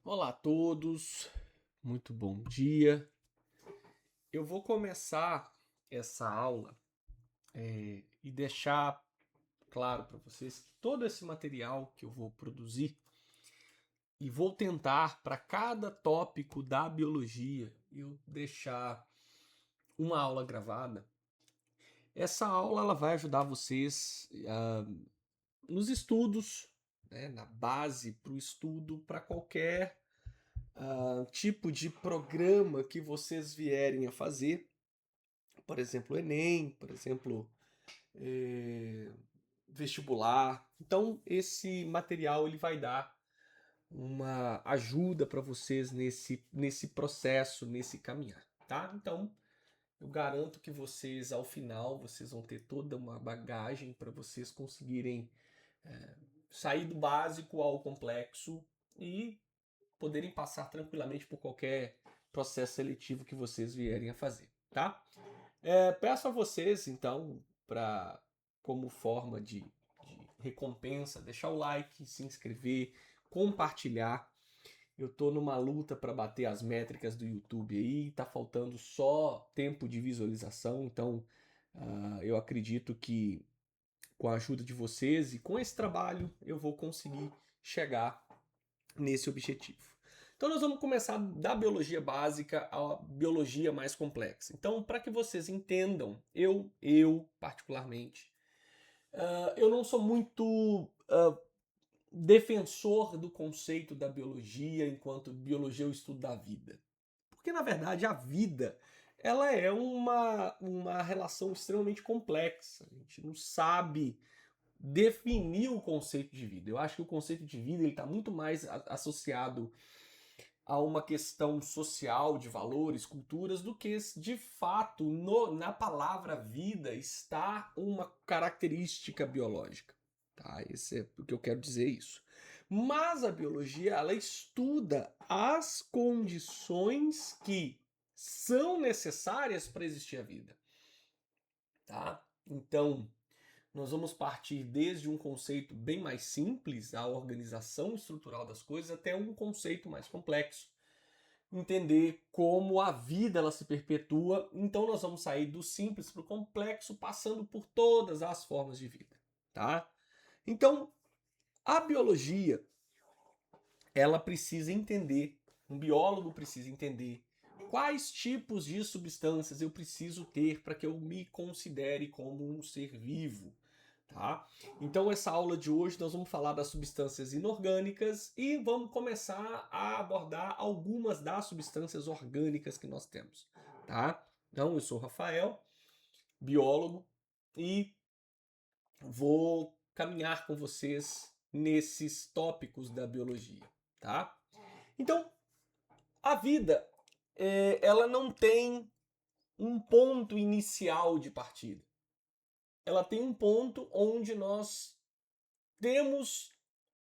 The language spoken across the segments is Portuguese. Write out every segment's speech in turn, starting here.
Olá a todos, muito bom dia. Eu vou começar essa aula e deixar claro para vocês que todo esse material que eu vou produzir e vou tentar para cada tópico da biologia eu deixar uma aula gravada. Essa aula ela vai ajudar vocês nos estudos, né, na base para o estudo para qualquer tipo de programa que vocês vierem a fazer. Por exemplo, Enem, por exemplo, eh, vestibular. Então, esse material ele vai dar uma ajuda para vocês nesse processo, nesse caminhar, tá? Então, eu garanto que vocês, ao final, vocês vão ter toda uma bagagem para vocês conseguirem sair do básico ao complexo e poderem passar tranquilamente por qualquer processo seletivo que vocês vierem a fazer, tá? Peço a vocês, então, para como forma de recompensa, deixar o like, se inscrever, compartilhar. Eu tô numa luta para bater as métricas do YouTube aí, tá faltando só tempo de visualização, então eu acredito que com a ajuda de vocês e com esse trabalho eu vou conseguir chegar nesse objetivo. Então nós vamos começar da biologia básica à biologia mais complexa. Então, para que vocês entendam, eu particularmente, eu não sou muito defensor do conceito da biologia enquanto biologia é o estudo da vida. Porque, na verdade, a vida ela é uma relação extremamente complexa. A gente não sabe definir o conceito de vida. Eu acho que o conceito de vida está muito mais associado a uma questão social de valores, culturas, do que de fato na palavra vida está uma característica biológica. Tá? Esse é o que eu quero dizer isso. Mas a biologia ela estuda as condições que são necessárias para existir a vida. Tá? Então, nós vamos partir desde um conceito bem mais simples, a organização estrutural das coisas, até um conceito mais complexo, entender como a vida ela se perpetua. Então nós vamos sair do simples para o complexo, passando por todas as formas de vida, tá? Então, a biologia, ela precisa entender, um biólogo precisa entender quais tipos de substâncias eu preciso ter para que eu me considere como um ser vivo, tá? Então essa aula de hoje nós vamos falar das substâncias inorgânicas e vamos começar a abordar algumas das substâncias orgânicas que nós temos, tá? Então eu sou o Rafael, biólogo, e vou caminhar com vocês nesses tópicos da biologia, tá? Então, a vida, ela não tem um ponto inicial de partida. Ela tem um ponto onde nós temos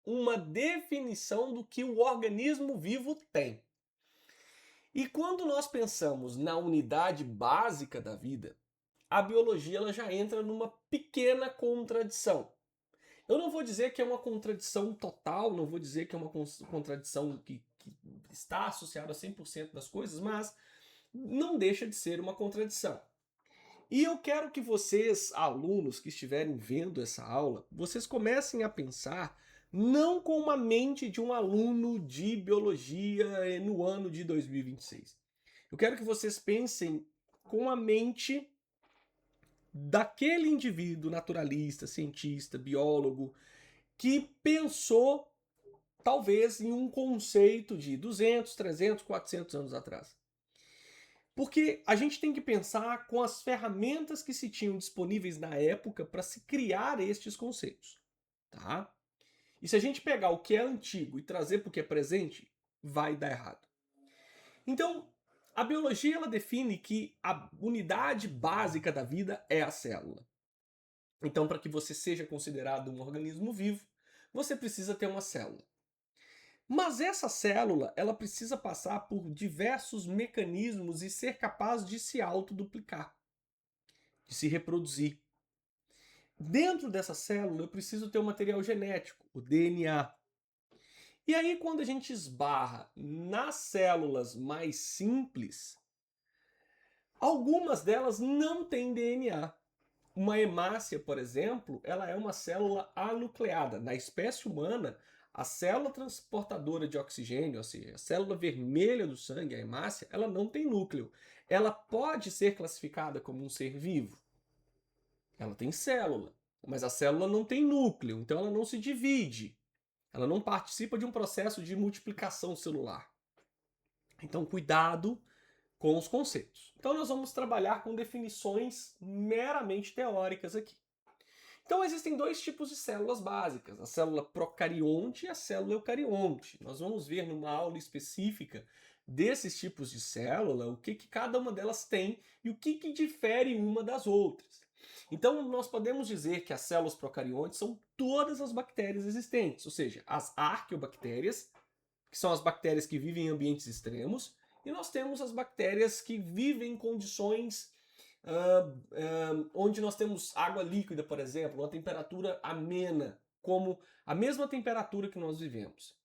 uma definição do que o organismo vivo tem. E quando nós pensamos na unidade básica da vida, a biologia ela já entra numa pequena contradição. Eu não vou dizer que é uma contradição total, não vou dizer que é uma contradição que está associada a 100% das coisas, mas não deixa de ser uma contradição. E eu quero que vocês, alunos que estiverem vendo essa aula, vocês comecem a pensar não com a mente de um aluno de biologia no ano de 2026. Eu quero que vocês pensem com a mente daquele indivíduo naturalista, cientista, biólogo, que pensou talvez em um conceito de 200, 300, 400 anos atrás. Porque a gente tem que pensar com as ferramentas que se tinham disponíveis na época para se criar estes conceitos, tá? E se a gente pegar o que é antigo e trazer para o que é presente, vai dar errado. Então, a biologia ela define que a unidade básica da vida é a célula. Então, para que você seja considerado um organismo vivo, você precisa ter uma célula. Mas essa célula, ela precisa passar por diversos mecanismos e ser capaz de se autoduplicar, de se reproduzir. Dentro dessa célula, eu preciso ter um material genético, o DNA. E aí, quando a gente esbarra nas células mais simples, algumas delas não têm DNA. Uma hemácia, por exemplo, ela é uma célula anucleada. Na espécie humana, a célula transportadora de oxigênio, ou seja, a célula vermelha do sangue, a hemácia, ela não tem núcleo. Ela pode ser classificada como um ser vivo. Ela tem célula, mas a célula não tem núcleo, então ela não se divide. Ela não participa de um processo de multiplicação celular. Então, cuidado com os conceitos. Então, nós vamos trabalhar com definições meramente teóricas aqui. Então, existem dois tipos de células básicas, a célula procarionte e a célula eucarionte. Nós vamos ver numa aula específica desses tipos de célula o que cada uma delas tem e o que difere uma das outras. Então, nós podemos dizer que as células procariontes são todas as bactérias existentes, ou seja, as arqueobactérias, que são as bactérias que vivem em ambientes extremos, e nós temos as bactérias que vivem em condições onde nós temos água líquida, por exemplo, uma temperatura amena, como a mesma temperatura que nós vivemos.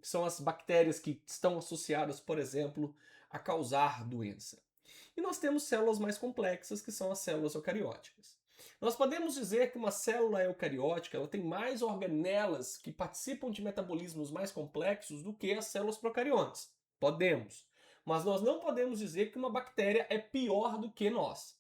São as bactérias que estão associadas, por exemplo, a causar doença. E nós temos células mais complexas, que são as células eucarióticas. Nós podemos dizer que uma célula eucariótica ela tem mais organelas que participam de metabolismos mais complexos do que as células procariontes. Podemos. Mas nós não podemos dizer que uma bactéria é pior do que nós.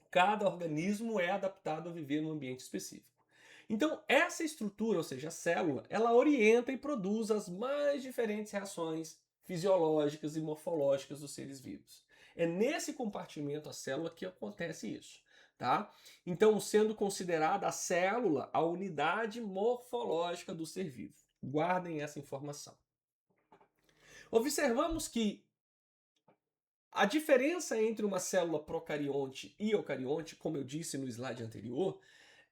Cada organismo é adaptado a viver num ambiente específico. Então, essa estrutura, ou seja, a célula, ela orienta e produz as mais diferentes reações fisiológicas e morfológicas dos seres vivos. É nesse compartimento, a célula, que acontece isso. Tá? Então, sendo considerada a célula a unidade morfológica do ser vivo. Guardem essa informação. Observamos que a diferença entre uma célula procarionte e eucarionte, como eu disse no slide anterior,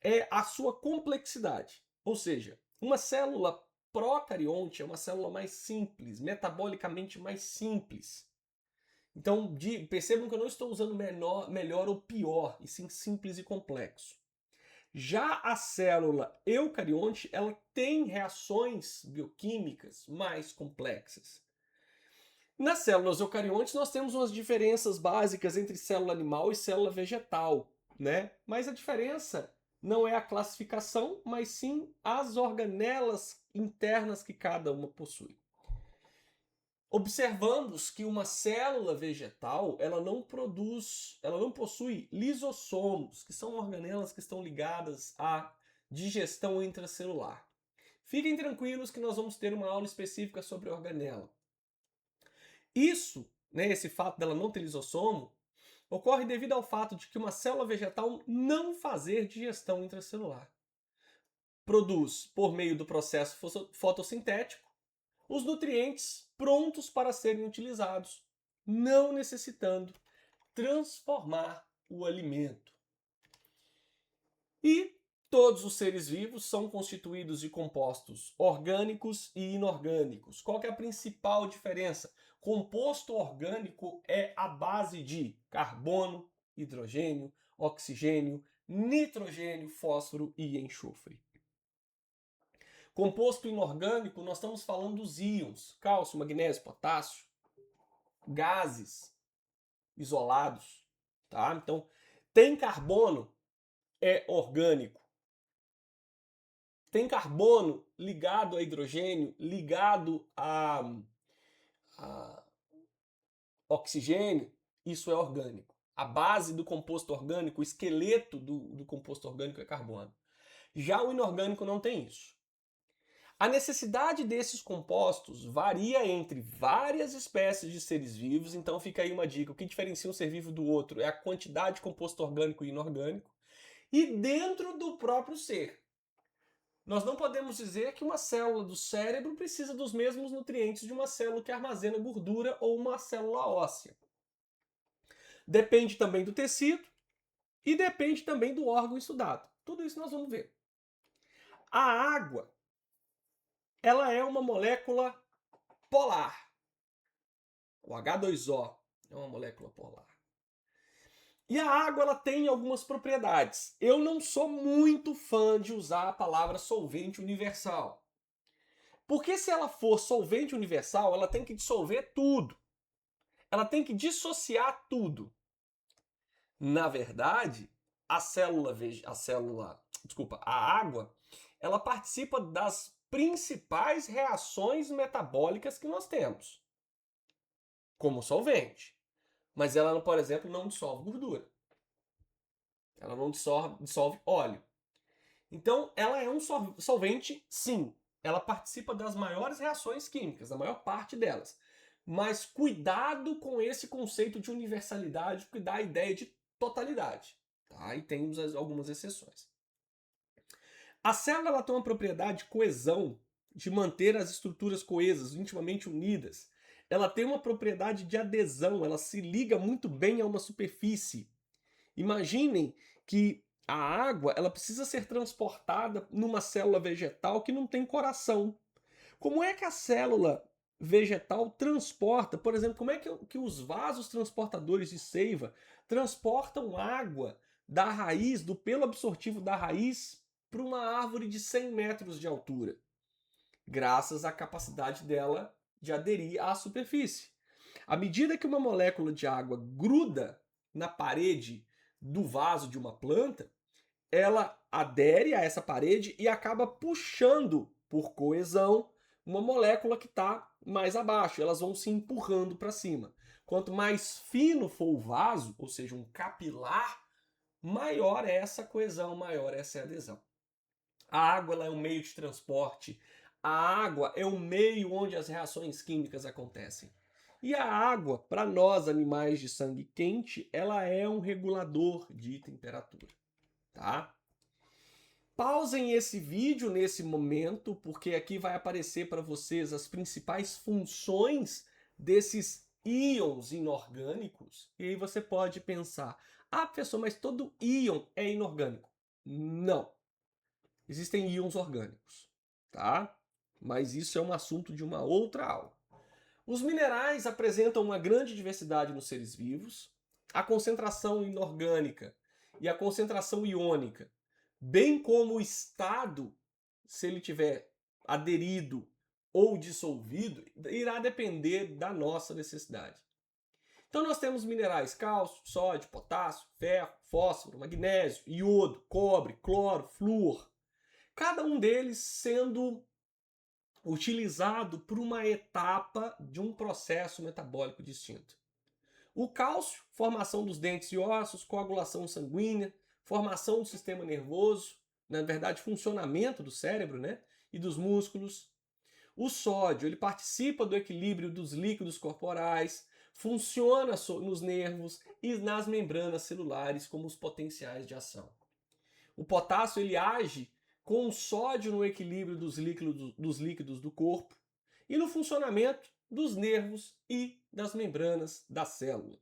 é a sua complexidade. Ou seja, uma célula procarionte é uma célula mais simples, metabolicamente mais simples. Então, percebam que eu não estou usando melhor ou pior, e sim simples e complexo. Já a célula eucarionte, ela tem reações bioquímicas mais complexas. Nas células eucariontes, nós temos umas diferenças básicas entre célula animal e célula vegetal, né? Mas a diferença não é a classificação, mas sim as organelas internas que cada uma possui. Observamos que uma célula vegetal, ela não possui lisossomos, que são organelas que estão ligadas à digestão intracelular. Fiquem tranquilos que nós vamos ter uma aula específica sobre organela. Isso, né, esse fato dela não ter lisossomo, ocorre devido ao fato de que uma célula vegetal não fazer digestão intracelular. Produz, por meio do processo fotossintético, os nutrientes prontos para serem utilizados, não necessitando transformar o alimento. E todos os seres vivos são constituídos de compostos orgânicos e inorgânicos. Qual que é a principal diferença? Composto orgânico é a base de carbono, hidrogênio, oxigênio, nitrogênio, fósforo e enxofre. Composto inorgânico, nós estamos falando dos íons, cálcio, magnésio, potássio, gases isolados, tá? Então, tem carbono, é orgânico. Tem carbono ligado a hidrogênio, ligado a oxigênio, isso é orgânico. A base do composto orgânico, o esqueleto do composto orgânico é carbono. Já o inorgânico não tem isso. A necessidade desses compostos varia entre várias espécies de seres vivos, então fica aí uma dica. O que diferencia um ser vivo do outro é a quantidade de composto orgânico e inorgânico. E dentro do próprio ser. Nós não podemos dizer que uma célula do cérebro precisa dos mesmos nutrientes de uma célula que armazena gordura ou uma célula óssea. Depende também do tecido e depende também do órgão estudado. Tudo isso nós vamos ver. A água, ela é uma molécula polar. O H2O é uma molécula polar. E a água ela tem algumas propriedades. Eu não sou muito fã de usar a palavra solvente universal. Porque se ela for solvente universal, ela tem que dissolver tudo. Ela tem que dissociar tudo. Na verdade, a água, ela participa das principais reações metabólicas que nós temos, como solvente. Mas ela, por exemplo, não dissolve gordura. Ela não dissolve óleo. Então, ela é um solvente, sim. Ela participa das maiores reações químicas, da maior parte delas. Mas cuidado com esse conceito de universalidade, que dá a ideia de totalidade. Tá? E temos algumas exceções. A célula ela tem uma propriedade de coesão, de manter as estruturas coesas, intimamente unidas. Ela tem uma propriedade de adesão, ela se liga muito bem a uma superfície. Imaginem que a água ela precisa ser transportada numa célula vegetal que não tem coração. Como é que a célula vegetal transporta, por exemplo, como é que os vasos transportadores de seiva transportam água da raiz, do pelo absortivo da raiz, para uma árvore de 100 metros de altura? Graças à capacidade dela de aderir à superfície. À medida que uma molécula de água gruda na parede do vaso de uma planta, ela adere a essa parede e acaba puxando, por coesão, uma molécula que está mais abaixo. Elas vão se empurrando para cima. Quanto mais fino for o vaso, ou seja, um capilar, maior é essa coesão, maior é essa adesão. A água ela é um meio de transporte. A água é o meio onde as reações químicas acontecem. E a água, para nós animais de sangue quente, ela é um regulador de temperatura, tá? Pausem esse vídeo nesse momento, porque aqui vai aparecer para vocês as principais funções desses íons inorgânicos. E aí você pode pensar, ah, professor, mas todo íon é inorgânico. Não. Existem íons orgânicos, tá? Mas isso é um assunto de uma outra aula. Os minerais apresentam uma grande diversidade nos seres vivos. A concentração inorgânica e a concentração iônica, bem como o estado, se ele tiver aderido ou dissolvido, irá depender da nossa necessidade. Então nós temos minerais cálcio, sódio, potássio, ferro, fósforo, magnésio, iodo, cobre, cloro, flúor. Cada um deles sendo utilizado por uma etapa de um processo metabólico distinto. O cálcio, formação dos dentes e ossos, coagulação sanguínea, formação do sistema nervoso, na verdade, funcionamento do cérebro, né? E dos músculos. O sódio, ele participa do equilíbrio dos líquidos corporais, funciona nos nervos e nas membranas celulares como os potenciais de ação. O potássio, ele age com o sódio no equilíbrio dos líquidos do corpo e no funcionamento dos nervos e das membranas da célula.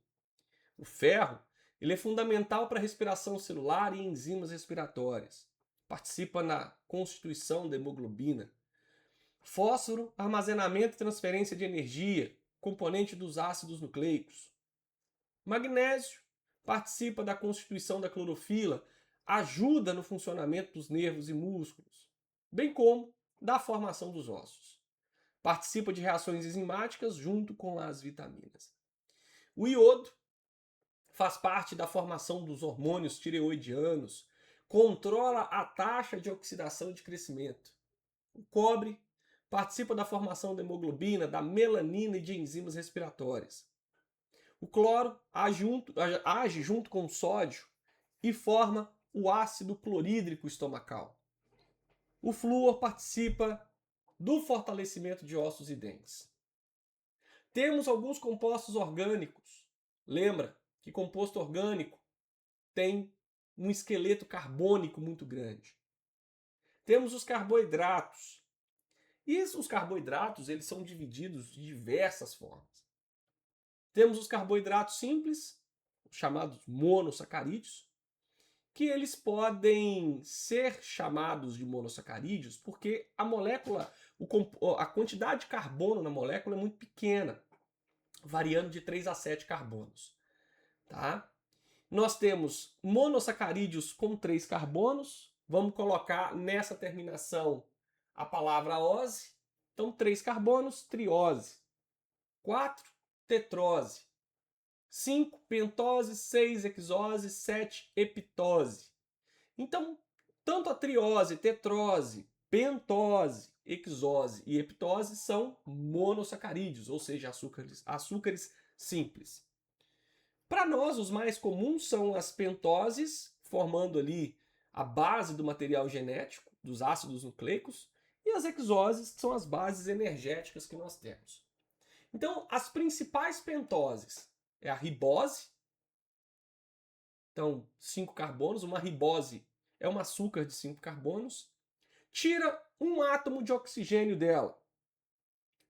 O ferro ele é fundamental para a respiração celular e enzimas respiratórias. Participa na constituição da hemoglobina. Fósforo, armazenamento e transferência de energia, componente dos ácidos nucleicos. Magnésio, participa da constituição da clorofila, ajuda no funcionamento dos nervos e músculos, bem como da formação dos ossos. Participa de reações enzimáticas junto com as vitaminas. O iodo faz parte da formação dos hormônios tireoidianos, controla a taxa de oxidação e de crescimento. O cobre participa da formação da hemoglobina, da melanina e de enzimas respiratórias. O cloro age junto com o sódio e forma o ácido clorídrico estomacal. O flúor participa do fortalecimento de ossos e dentes. Temos alguns compostos orgânicos. Lembra que composto orgânico tem um esqueleto carbônico muito grande. Temos os carboidratos. E os carboidratos eles são divididos de diversas formas. Temos os carboidratos simples, chamados monossacarídeos, que eles podem ser chamados de monossacarídeos porque a molécula, a quantidade de carbono na molécula é muito pequena, variando de 3 a 7 carbonos. Tá? Nós temos monossacarídeos com 3 carbonos, vamos colocar nessa terminação a palavra ose, Então, 3 carbonos, triose. 4, tetrose. 5, pentose. 6, hexose. 7, heptose. Então, tanto a triose, tetrose, pentose, hexose e heptose são monossacarídeos, ou seja, açúcares simples. Para nós, os mais comuns são as pentoses, formando ali a base do material genético, dos ácidos nucleicos, e as hexoses, que são as bases energéticas que nós temos. Então, as principais pentoses é a ribose. Então, 5 carbonos, uma ribose é um açúcar de 5 carbonos. Tira um átomo de oxigênio dela,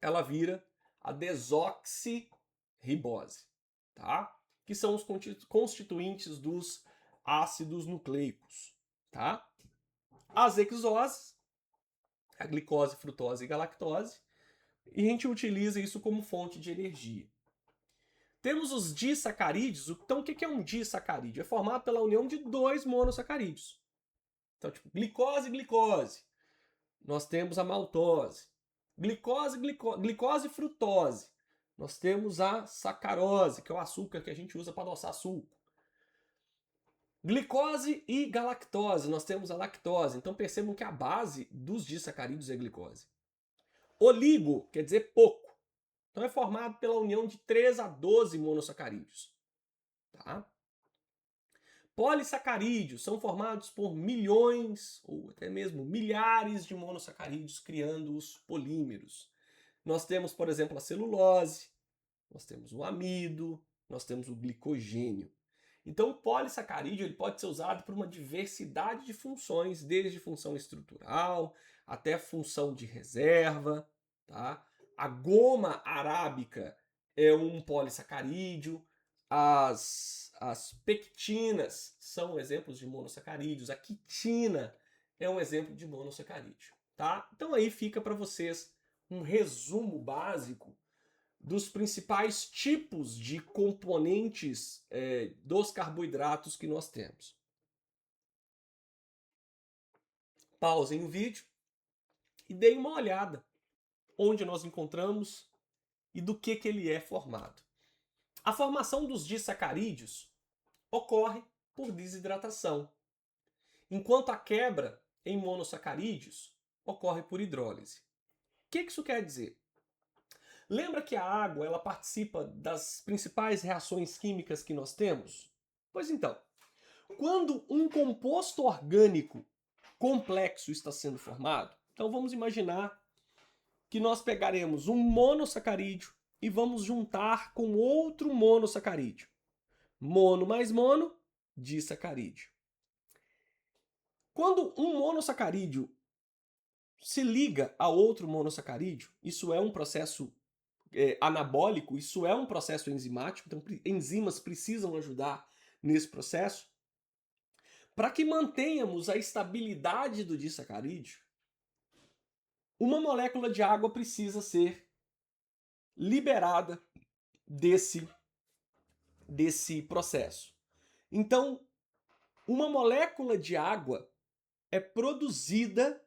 ela vira a desoxirribose, tá? Que são os constituintes dos ácidos nucleicos, tá? As hexoses, a glicose, frutose e galactose, e a gente utiliza isso como fonte de energia. Temos os disacarídeos. Então, o que é um disacarídeo? É formado pela união de 2 monossacarídeos. Então, tipo, glicose e glicose. Nós temos a maltose. Glicose e frutose. Nós temos a sacarose, que é o açúcar que a gente usa para adoçar suco. Glicose e galactose. Nós temos a lactose. Então, percebam que a base dos disacarídeos é glicose. Oligo quer dizer pouco. Então é formado pela união de 3 a 12 monossacarídeos. Tá? Polissacarídeos são formados por milhões ou até mesmo milhares de monossacarídeos criando os polímeros. Nós temos, por exemplo, a celulose, nós temos o amido, nós temos o glicogênio. Então o polissacarídeo ele pode ser usado por uma diversidade de funções, desde função estrutural até função de reserva, tá? A goma arábica é um polissacarídeo, as pectinas são exemplos de monossacarídeos, a quitina é um exemplo de monossacarídeo, tá? Então aí fica para vocês um resumo básico dos principais tipos de componentes dos carboidratos que nós temos. Pausem o vídeo e deem uma olhada onde nós encontramos e do que ele é formado. A formação dos disacarídeos ocorre por desidratação, enquanto a quebra em monossacarídeos ocorre por hidrólise. O que isso quer dizer? Lembra que a água ela participa das principais reações químicas que nós temos? Pois então, quando um composto orgânico complexo está sendo formado, então vamos imaginar que nós pegaremos um monossacarídeo e vamos juntar com outro monossacarídeo. Mono mais mono, disacarídeo. Quando um monossacarídeo se liga a outro monossacarídeo, isso é um processo anabólico, isso é um processo enzimático, então enzimas precisam ajudar nesse processo. Para que mantenhamos a estabilidade do disacarídeo, uma molécula de água precisa ser liberada desse processo. Então, uma molécula de água é produzida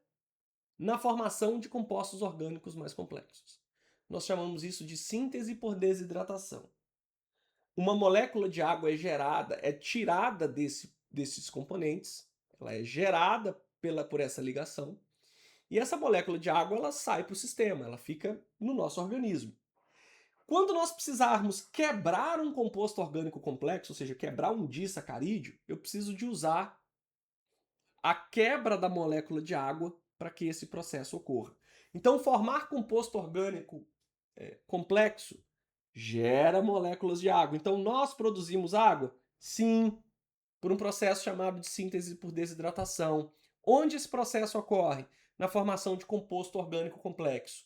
na formação de compostos orgânicos mais complexos. Nós chamamos isso de síntese por desidratação. Uma molécula de água é gerada, é tirada desses componentes, ela é gerada por essa ligação, e essa molécula de água ela sai para o sistema, ela fica no nosso organismo. Quando nós precisarmos quebrar um composto orgânico complexo, ou seja, quebrar um disacarídeo, eu preciso de usar a quebra da molécula de água para que esse processo ocorra. Então, formar composto orgânico complexo gera moléculas de água. Então, nós produzimos água? Sim, por um processo chamado de síntese por desidratação. Onde esse processo ocorre? Na formação de composto orgânico complexo.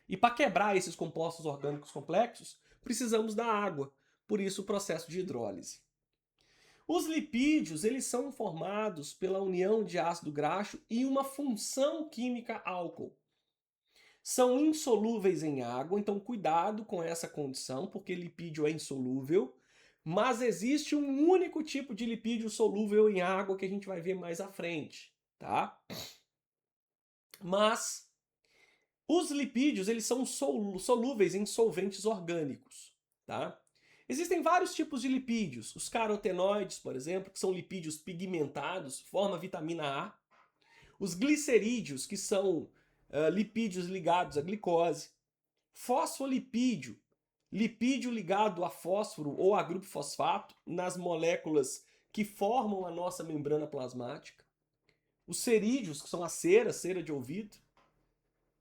E para quebrar esses compostos orgânicos complexos, precisamos da água. Por isso, o processo de hidrólise. Os lipídios eles são formados pela união de ácido graxo e uma função química álcool. São insolúveis em água, então cuidado com essa condição, porque lipídio é insolúvel, mas existe um único tipo de lipídio solúvel em água que a gente vai ver mais à frente, tá? Mas Os lipídios, eles são solúveis em solventes orgânicos, tá? Existem vários tipos de lipídios. Os carotenoides, por exemplo, que são lipídios pigmentados, forma vitamina A. Os glicerídeos, que são lipídios ligados à glicose. Fosfolipídio, lipídio ligado a fósforo ou a grupo fosfato nas moléculas que formam a nossa membrana plasmática. Os cerídeos, que são a cera de ouvido.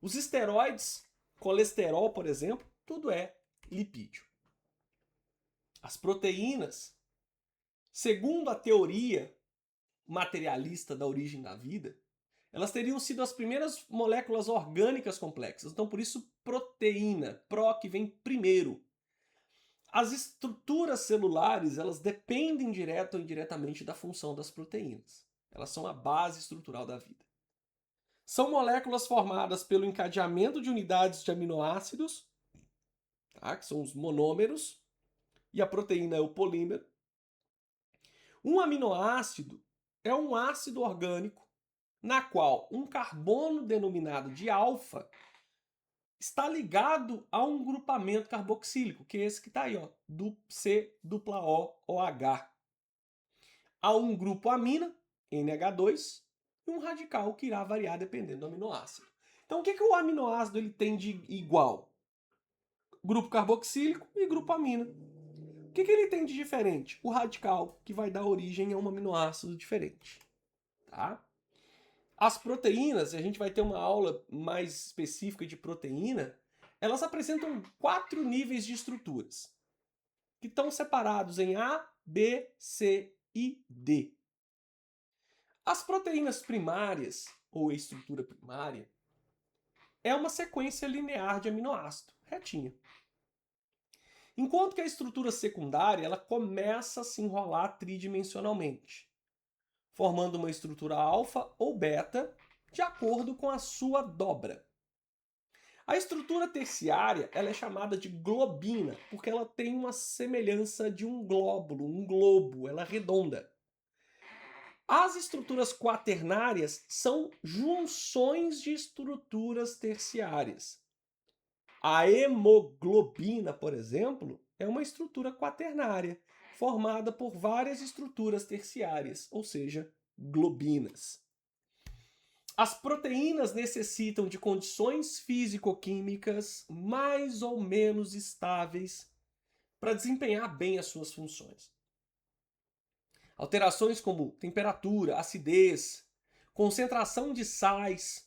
Os esteroides, colesterol, por exemplo, tudo é lipídio. As proteínas, segundo a teoria materialista da origem da vida, elas teriam sido as primeiras moléculas orgânicas complexas. Então, por isso, proteína, pro que vem primeiro. As estruturas celulares, elas dependem direto ou indiretamente da função das proteínas. Elas são a base estrutural da vida. São moléculas formadas pelo encadeamento de unidades de aminoácidos, tá? Que são os monômeros, e a proteína é o polímero. Um aminoácido é um ácido orgânico na qual um carbono denominado de alfa está ligado a um grupamento carboxílico, que é esse que está aí, ó, do COOH. Há um grupo amina, NH2, e um radical que irá variar dependendo do aminoácido. Então, o que o aminoácido ele tem de igual? Grupo carboxílico e grupo amina. O que ele tem de diferente? O radical, que vai dar origem a um aminoácido diferente. Tá? As proteínas, a gente vai ter uma aula mais específica de proteína, elas apresentam 4 níveis de estruturas, que estão separados em A, B, C e D. As proteínas primárias, ou estrutura primária, é uma sequência linear de aminoácido, retinha. Enquanto que a estrutura secundária ela começa a se enrolar tridimensionalmente, formando uma estrutura alfa ou beta de acordo com a sua dobra. A estrutura terciária ela é chamada de globina, porque ela tem uma semelhança de um glóbulo, um globo, ela é redonda. As estruturas quaternárias são junções de estruturas terciárias. A hemoglobina, por exemplo, é uma estrutura quaternária, formada por várias estruturas terciárias, ou seja, globinas. As proteínas necessitam de condições físico-químicas mais ou menos estáveis para desempenhar bem as suas funções. Alterações como temperatura, acidez, concentração de sais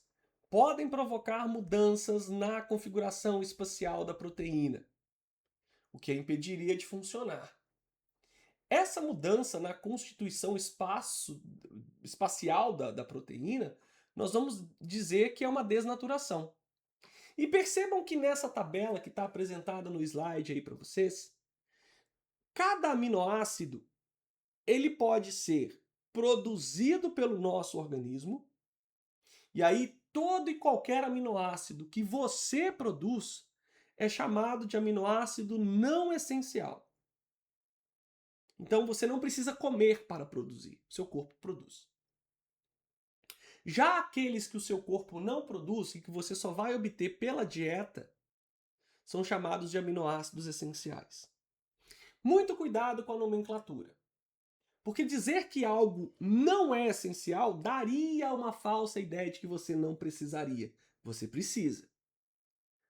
podem provocar mudanças na configuração espacial da proteína, o que a impediria de funcionar. Essa mudança na constituição espacial da proteína, nós vamos dizer que é uma desnaturação. E percebam que nessa tabela que está apresentada no slide aí para vocês, cada aminoácido ele pode ser produzido pelo nosso organismo, e aí todo e qualquer aminoácido que você produz é chamado de aminoácido não essencial. Então você não precisa comer para produzir, o seu corpo produz. Já aqueles que o seu corpo não produz e que você só vai obter pela dieta, são chamados de aminoácidos essenciais. Muito cuidado com a nomenclatura. Porque dizer que algo não é essencial daria uma falsa ideia de que você não precisaria. Você precisa.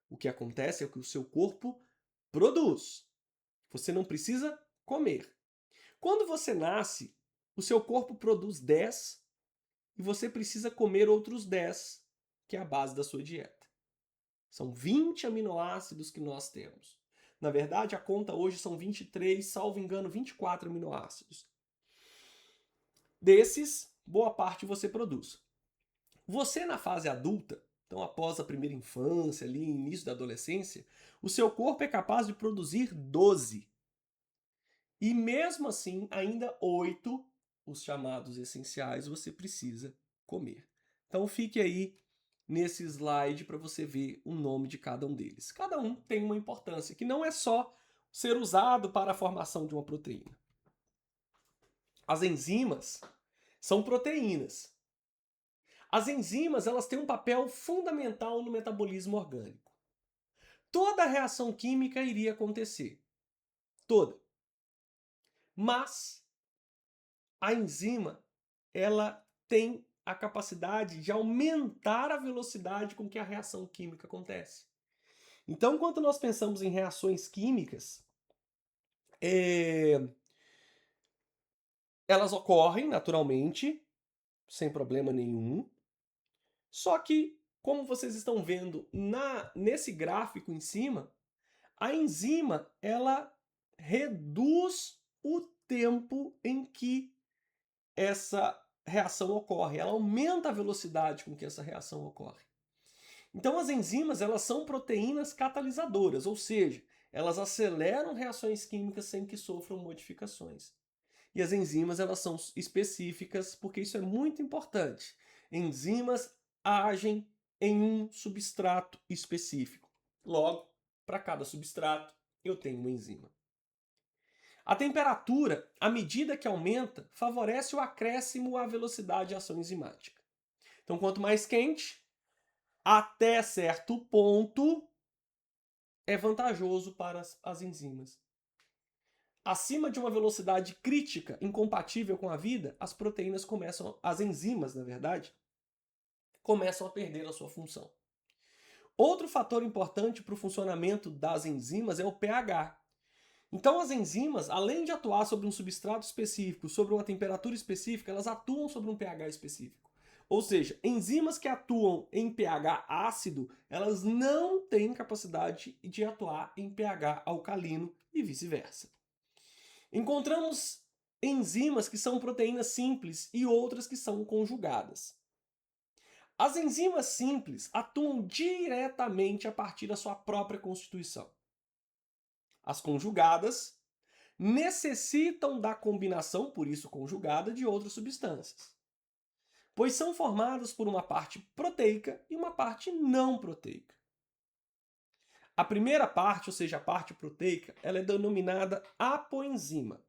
O que acontece é que o seu corpo produz. Você não precisa comer. Quando você nasce, o seu corpo produz 10 e você precisa comer outros 10, que é a base da sua dieta. São 20 aminoácidos que nós temos. Na verdade, a conta hoje são 23, salvo engano, 24 aminoácidos. Desses, boa parte você produz. Você na fase adulta, então após a primeira infância, ali início da adolescência, o seu corpo é capaz de produzir 12. E mesmo assim, ainda 8, os chamados essenciais, você precisa comer. Então fique aí nesse slide para você ver o nome de cada um deles. Cada um tem uma importância, que não é só ser usado para a formação de uma proteína. As enzimas são proteínas. As enzimas, elas têm um papel fundamental no metabolismo orgânico. Toda reação química iria acontecer. Toda. Mas a enzima, ela tem a capacidade de aumentar a velocidade com que a reação química acontece. Então, quando nós pensamos em reações químicas, elas ocorrem naturalmente, sem problema nenhum. Só que, como vocês estão vendo nesse gráfico em cima, a enzima ela reduz o tempo em que essa reação ocorre. Ela aumenta a velocidade com que essa reação ocorre. Então as enzimas elas são proteínas catalisadoras, ou seja, elas aceleram reações químicas sem que sofram modificações. E as enzimas elas são específicas porque isso é muito importante. Enzimas agem em um substrato específico. Logo, para cada substrato eu tenho uma enzima. A temperatura, à medida que aumenta, favorece o acréscimo à velocidade de ação enzimática. Então, quanto mais quente, até certo ponto, é vantajoso para as enzimas. Acima de uma velocidade crítica, incompatível com a vida, as proteínas começam, as enzimas, na verdade, começam a perder a sua função. Outro fator importante para o funcionamento das enzimas é o pH. Então as enzimas, além de atuar sobre um substrato específico, sobre uma temperatura específica, elas atuam sobre um pH específico. Ou seja, enzimas que atuam em pH ácido, elas não têm capacidade de atuar em pH alcalino e vice-versa. Encontramos enzimas que são proteínas simples e outras que são conjugadas. As enzimas simples atuam diretamente a partir da sua própria constituição. As conjugadas necessitam da combinação, por isso conjugada, de outras substâncias, pois são formadas por uma parte proteica e uma parte não proteica. A primeira parte, ou seja, a parte proteica, ela é denominada apoenzima.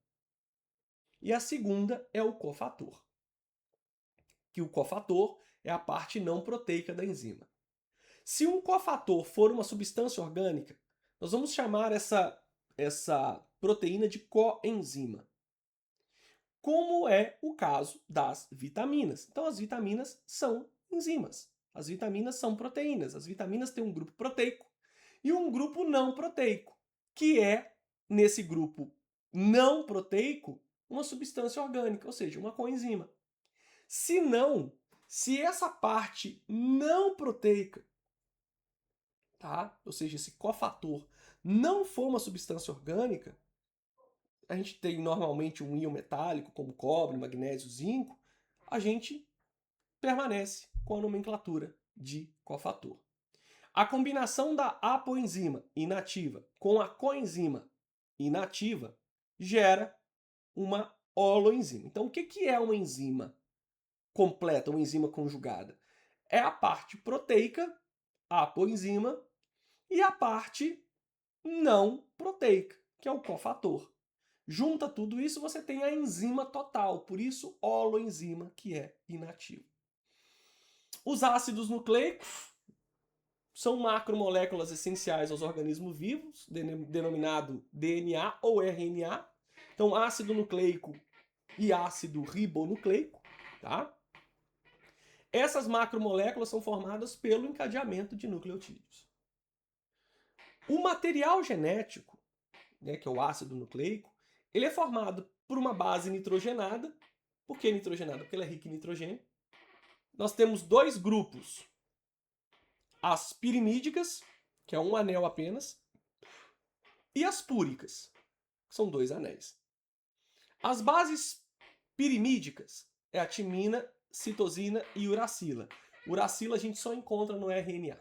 E a segunda é o cofator, que o cofator é a parte não proteica da enzima. Se um cofator for uma substância orgânica, nós vamos chamar essa proteína de coenzima, como é o caso das vitaminas. Então as vitaminas são enzimas, as vitaminas são proteínas, as vitaminas têm um grupo proteico e um grupo não proteico, que é, nesse grupo não proteico, uma substância orgânica, ou seja, uma coenzima. Se essa parte não proteica, tá? Ou seja, esse cofator não for uma substância orgânica, a gente tem normalmente um íon metálico, como cobre, magnésio, zinco, a gente permanece com a nomenclatura de cofator. A combinação da apoenzima inativa com a coenzima inativa gera uma holoenzima. Então, o que é uma enzima completa, uma enzima conjugada? É a parte proteica, a apoenzima, e a parte não proteica, que é o cofator. Junta tudo isso, você tem a enzima total, por isso holoenzima, que é inativa. Os ácidos nucleicos são macromoléculas essenciais aos organismos vivos, denominado DNA ou RNA. Então, ácido nucleico e ácido ribonucleico, tá? Essas macromoléculas são formadas pelo encadeamento de nucleotídeos. O material genético, né, que é o ácido nucleico, ele é formado por uma base nitrogenada. Por que nitrogenada? Porque ela é rica em nitrogênio. Nós temos dois grupos. As pirimídicas, que é um anel apenas, e as púricas, que são dois anéis. As bases pirimídicas é a timina, citosina e uracila. Uracila a gente só encontra no RNA.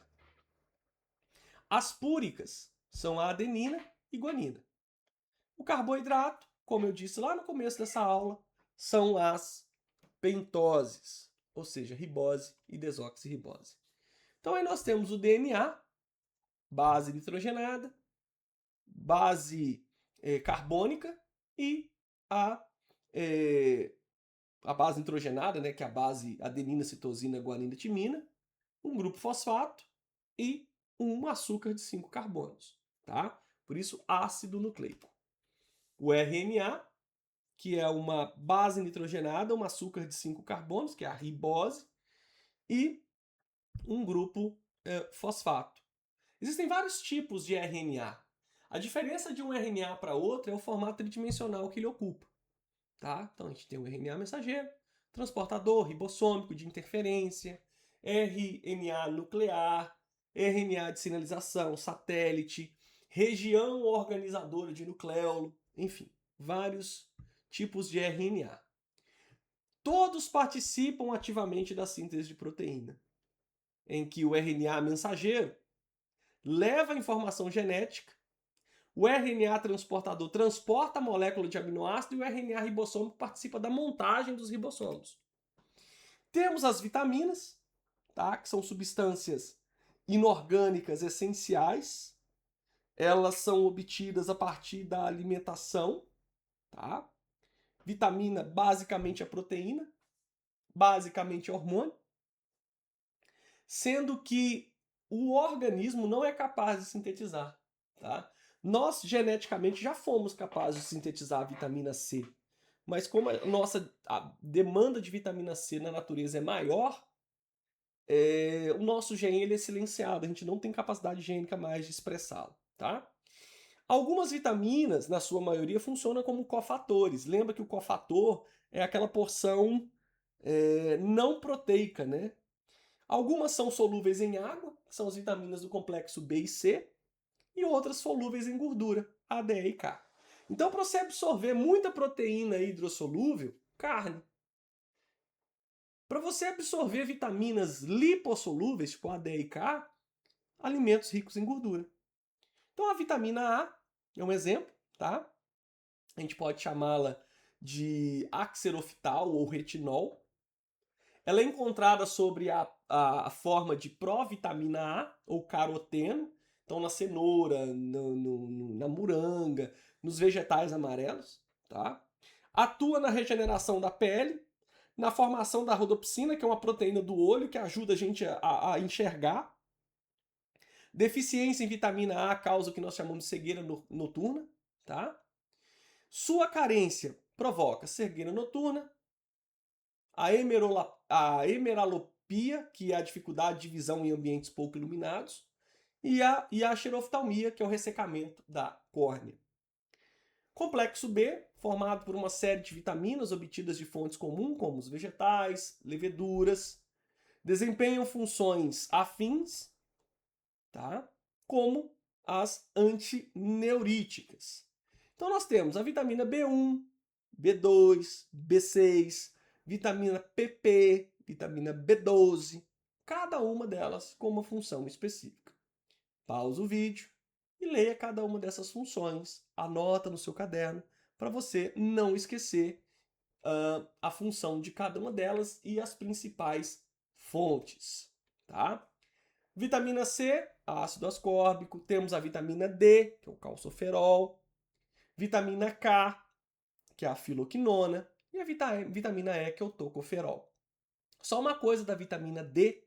As púricas são a adenina e guanina. O carboidrato, como eu disse lá no começo dessa aula, são as pentoses, ou seja, ribose e desoxirribose. Então aí nós temos o DNA, base nitrogenada, base carbônica e a a base nitrogenada, né, que é a base adenina, citosina, guanina, timina, um grupo fosfato e um açúcar de 5 carbonos, tá? Por isso, ácido nucleico. O RNA, que é uma base nitrogenada, um açúcar de 5 carbonos, que é a ribose, e um grupo fosfato. Existem vários tipos de RNA. A diferença de um RNA para outro é o formato tridimensional que ele ocupa. Tá? Então a gente tem o RNA mensageiro, transportador ribossômico de interferência, RNA nuclear, RNA de sinalização, satélite, região organizadora de nucleolo, enfim, vários tipos de RNA. Todos participam ativamente da síntese de proteína, em que o RNA mensageiro leva a informação genética, o RNA transportador transporta a molécula de aminoácido e o RNA ribossômico participa da montagem dos ribossomos. Temos as vitaminas, tá? Que são substâncias inorgânicas essenciais. Elas são obtidas a partir da alimentação. Tá? Vitamina basicamente é proteína, basicamente é hormônio, sendo que o organismo não é capaz de sintetizar. Tá? Nós, geneticamente, já fomos capazes de sintetizar a vitamina C, mas como a demanda de vitamina C na natureza é maior, o nosso gene ele é silenciado, a gente não tem capacidade gênica mais de expressá-lo. Tá? Algumas vitaminas, na sua maioria, funcionam como cofatores. Lembra que o cofator é aquela porção não proteica, né? Algumas são solúveis em água, que são as vitaminas do complexo B e C, e outras solúveis em gordura, A, D, E e K. Então, para você absorver muita proteína hidrossolúvel, carne. Para você absorver vitaminas lipossolúveis, tipo A, D e K, alimentos ricos em gordura. Então, a vitamina A é um exemplo, tá? A gente pode chamá-la de axerofital ou retinol. Ela é encontrada sobre a forma de provitamina A ou caroteno, então na cenoura, na moranga, nos vegetais amarelos. Tá? Atua na regeneração da pele, na formação da rodopsina, que é uma proteína do olho que ajuda a gente a enxergar. Deficiência em vitamina A causa o que nós chamamos de cegueira noturna. Tá? Sua carência provoca cegueira noturna, a hemeralopia, que é a dificuldade de visão em ambientes pouco iluminados, e a xeroftalmia, que é o ressecamento da córnea. Complexo B, formado por uma série de vitaminas obtidas de fontes comuns, como os vegetais, leveduras, desempenham funções afins, tá? Como as antineuríticas. Então nós temos a vitamina B1, B2, B6, vitamina PP, vitamina B12, cada uma delas com uma função específica. Pausa o vídeo e leia cada uma dessas funções, anota no seu caderno para você não esquecer a função de cada uma delas e as principais fontes, tá? Vitamina C, ácido ascórbico, temos a vitamina D, que é o calçoferol, vitamina K, que é a filoquinona, e a vitamina E, que é o tocoferol. Só uma coisa da vitamina D,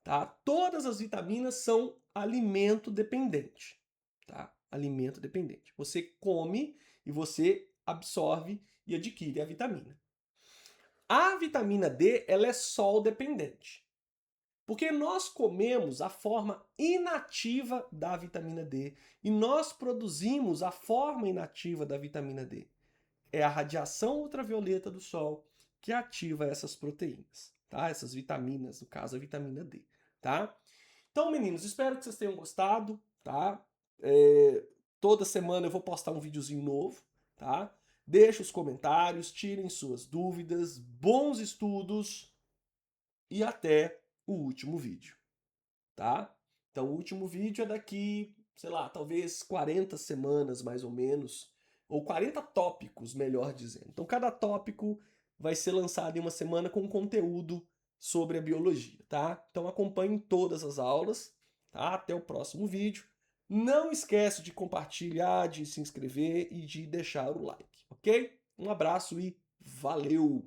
tá? Todas as vitaminas são alimento dependente, tá? Alimento dependente. Você come e você absorve e adquire a vitamina. A vitamina D, ela é sol dependente. Porque nós comemos a forma inativa da vitamina D e nós produzimos a forma inativa da vitamina D. É a radiação ultravioleta do sol que ativa essas proteínas, tá? Essas vitaminas, no caso a vitamina D, tá? Então, meninos, espero que vocês tenham gostado, tá? Toda semana eu vou postar um videozinho novo, tá? Deixe os comentários, tirem suas dúvidas, bons estudos e até o último vídeo, tá? Então, o último vídeo é daqui, sei lá, talvez 40 semanas mais ou menos, ou 40 tópicos, melhor dizendo. Então, cada tópico vai ser lançado em uma semana com conteúdo sobre a biologia, tá? Então, acompanhem todas as aulas, tá? Até o próximo vídeo. Não esquece de compartilhar, de se inscrever e de deixar o like, ok? Um abraço e valeu!